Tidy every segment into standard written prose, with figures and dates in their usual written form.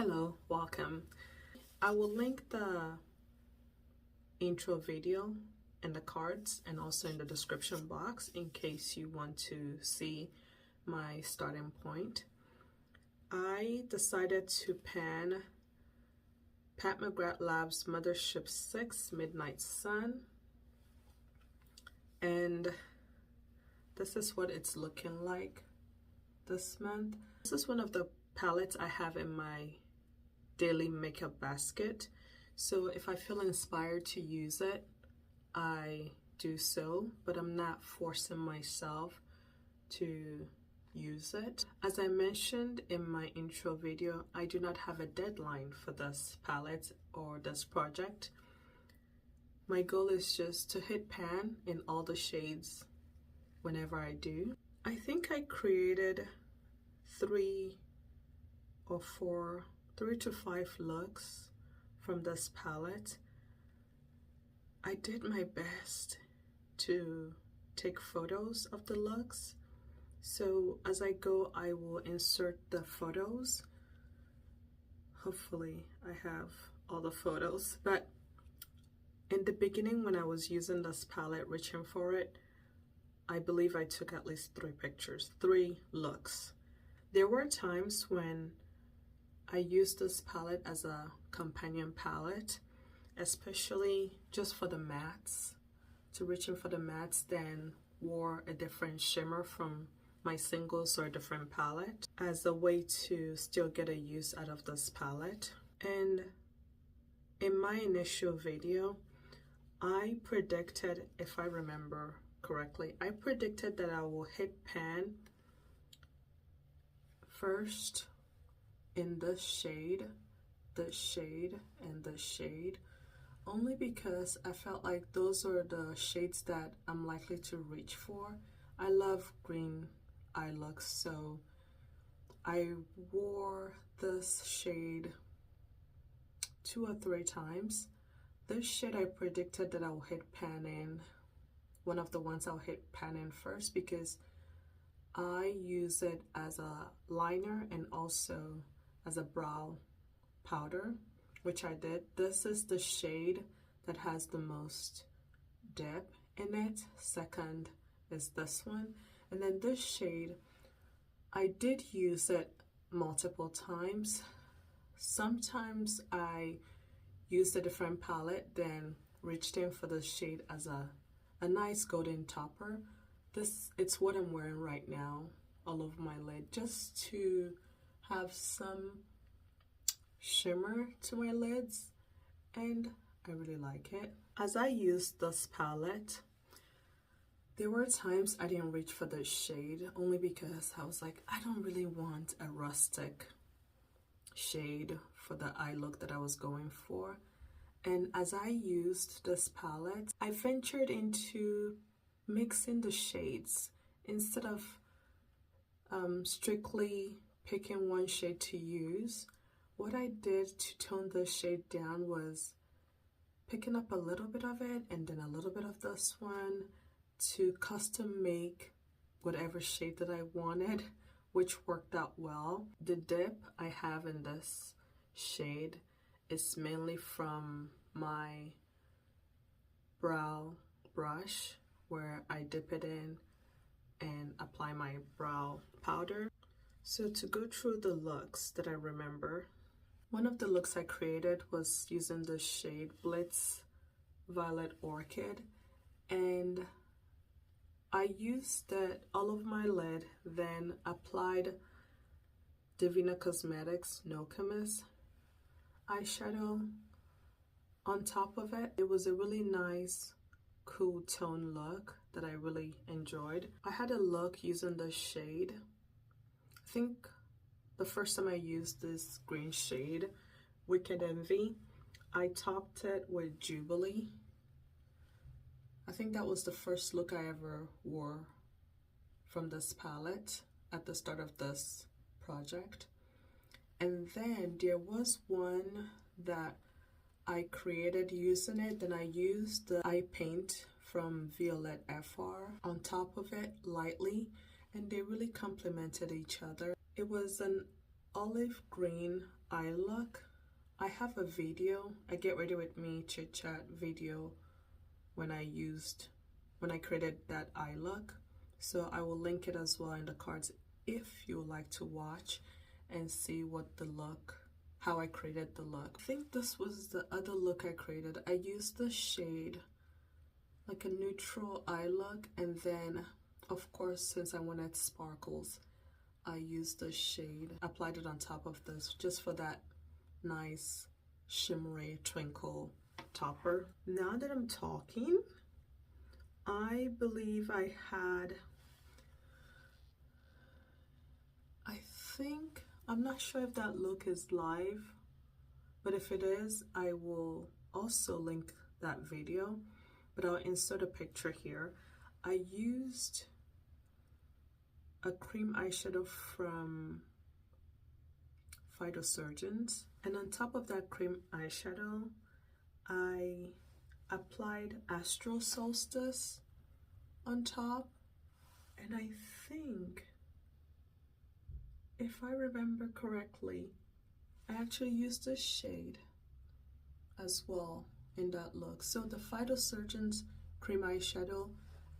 Hello, welcome. I will link the intro video in the cards and also in the description box in case you want to see my starting point. I decided to pan Pat McGrath Labs Mothership 6 Midnight Sun, and this is what it's looking like this month. This is one of the palettes I have in my daily makeup basket, so if I feel inspired to use it, I do so, but I'm not forcing myself to use it. As I mentioned in my intro video, I do not have a deadline for this palette or this project. My goal is just to hit pan in all the shades whenever I do. I think I created 3 to 5 looks from this palette. I did my best to take photos of the looks, so as I go I will insert the photos. Hopefully I have all the photos, but in the beginning when I was using this palette, reaching for it, I believe I took at least 3 looks. There were times when I used this palette as a companion palette, especially just for the mattes, to reaching for the mattes, then wore a different shimmer from my singles or a different palette as a way to still get a use out of this palette. And in my initial video, I predicted, if I remember correctly, I predicted that I will hit pan first in this shade, and this shade, only because I felt like those are the shades that I'm likely to reach for. I love green eye looks, so I wore this shade 2 or 3 times. This shade I predicted that I will hit pan in, one of the ones I'll hit pan in first, because I use it as a liner and also as a brow powder, which I did. This is the shade that has the most depth in it. Second is this one, and then this shade I did use it multiple times. Sometimes I used a different palette, then reached in for the shade as a nice golden topper. It's what I'm wearing right now all over my lid, just to have some shimmer to my lids, and I really like it. As I used this palette, there were times I didn't reach for this shade, only because I was like, I don't really want a rustic shade for the eye look that I was going for. And as I used this palette, I ventured into mixing the shades instead of strictly picking one shade to use. What I did to tone the shade down was picking up a little bit of it and then a little bit of this one to custom make whatever shade that I wanted, which worked out well. The dip I have in this shade is mainly from my brow brush, where I dip it in and apply my brow powder. So to go through the looks that I remember, one of the looks I created was using the shade Blitz Violet Orchid, and I used it all over my lid, then applied Divina Cosmetics No Chemist eyeshadow on top of it. It was a really nice cool tone look that I really enjoyed. I had a look using the shade, I think the first time I used this green shade, Wicked Envy, I topped it with Jubilee. I think that was the first look I ever wore from this palette at the start of this project. And then there was one that I created using it, then I used the eye paint from Violet FR on top of it lightly, and they really complemented each other. It was an olive green eye look, I have a video, a get ready with me chit chat video when I created that eye look. So I will link it as well in the cards if you would like to watch and see what the look, how I created the look. I think this was the other look I created. I used the shade, like a neutral eye look, and then of course, since I wanted sparkles, I used the shade, applied it on top of this just for that nice shimmery twinkle topper. Now that I'm talking, I believe I'm not sure if that look is live, but if it is, I will also link that video, but I'll insert a picture here. I used a cream eyeshadow from Phytosurgeons, and on top of that cream eyeshadow, I applied Astral Solstice on top, and I think, if I remember correctly, I actually used this shade as well in that look. So the Phytosurgeons cream eyeshadow,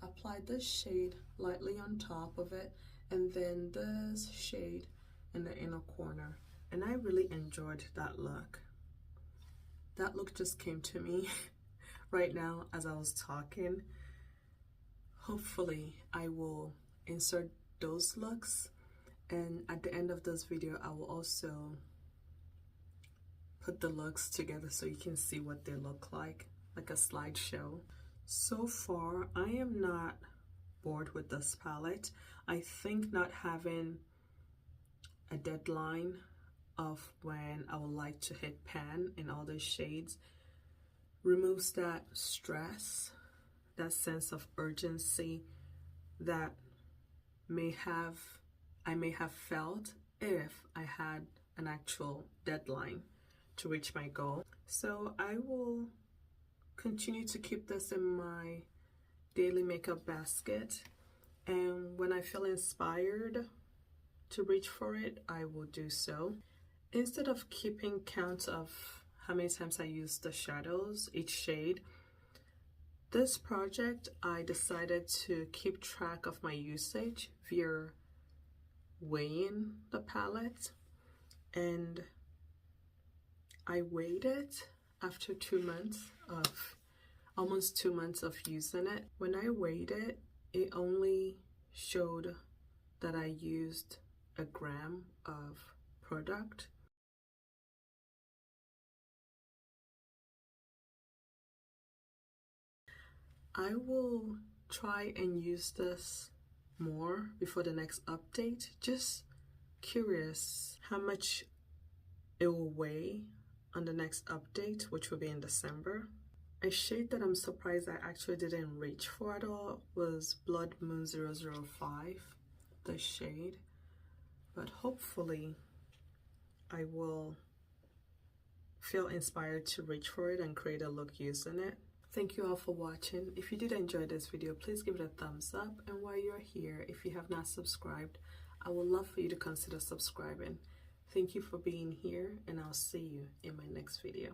applied this shade lightly on top of it, and then this shade in the inner corner. And I really enjoyed that look. That look just came to me right now as I was talking. Hopefully I will insert those looks, and at the end of this video I will also put the looks together so you can see what they look like a slideshow. So far I am not bored with this palette. I think not having a deadline of when I would like to hit pan in all those shades removes that stress, that sense of urgency that I may have felt if I had an actual deadline to reach my goal. So I will continue to keep this in my daily makeup basket, and when I feel inspired to reach for it, I will do so. Instead of keeping count of how many times I use the shadows, each shade, this project I decided to keep track of my usage via weighing the palette, and I weighed it after 2 months of almost 2 months of using it. When I weighed it, it only showed that I used 1 gram of product. I will try and use this more before the next update. Just curious how much it will weigh on the next update, which will be in December. A shade that I'm surprised I actually didn't reach for at all was Blood Moon 005, the shade. But hopefully I will feel inspired to reach for it and create a look using it. Thank you all for watching. If you did enjoy this video, please give it a thumbs up. And while you're here, if you have not subscribed, I would love for you to consider subscribing. Thank you for being here, and I'll see you in my next video.